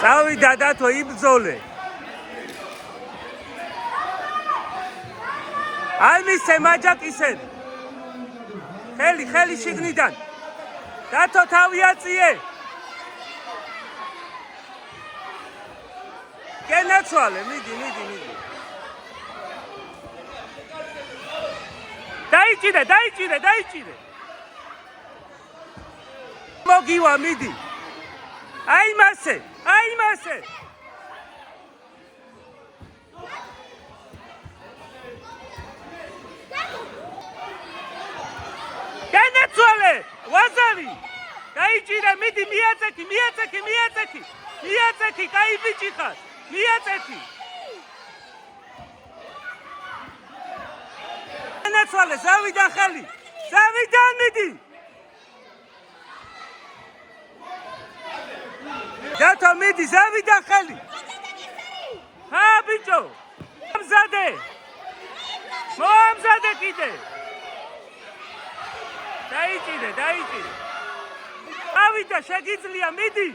წავიდა დათო იბრძოლე. არ მისცე მაჯაკისენ. ხელი შიგნიდან. დათო თავი აწიე. გენაცვალე, მიდი. დაიჭირე. მოგივა, მიდი. აი მასე. გენაცვალე, ვაზარი. დაიჭირე, მიდი, მიაწექი. მიაწექი, კაი ბიჭი ხარ. მიაწექი. გენაცვალე, ზავიდან ხელი. ზავიდან მიდი. დათო მიდი, ზავიდან ხელი. ჰა ბიჭო. მომზადე კიდე. დაიჭირე. ავიდა შეგიძლია, მიდი.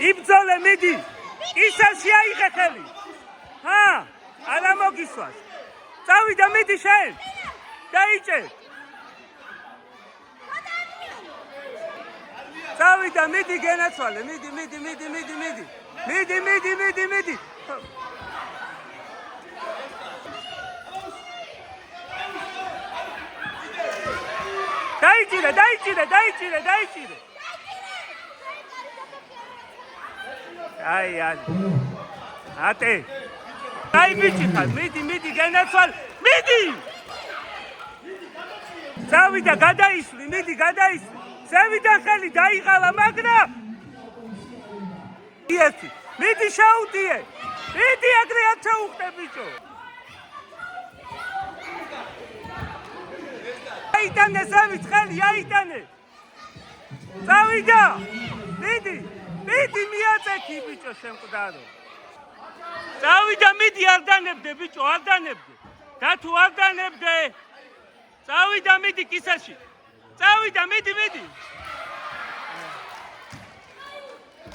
იბრძოლე, მიდი. ისაში აიღე ხელი. ჰა, არა მოგისვას. წავიდა, მიდი შენ. დაიჭე. წავიდა, მიდი გენაცვალე, მიდი. დაიჭირე. აი, ატე. აი ბიჭი ხარ, მიდი გენაცვალე, მიდი. წავიდა, გადაისვლი. ზევიდან ხელი დაიღალა, მაგრამ ერთი. მიდი შაუდიე. მიდი ეგრე არ ჩაუხტე ბიჭო. აიტანე ზევით ხელი, აიტანე. წავიდა. მიდი მიაწექი ბიჭო, შემკვდარო. წავიდა, მიდი, არ დანებდე ბიჭო, დათო არ დანებდე. წავიდა, მიდი კისაში. წავიდა, მიდი.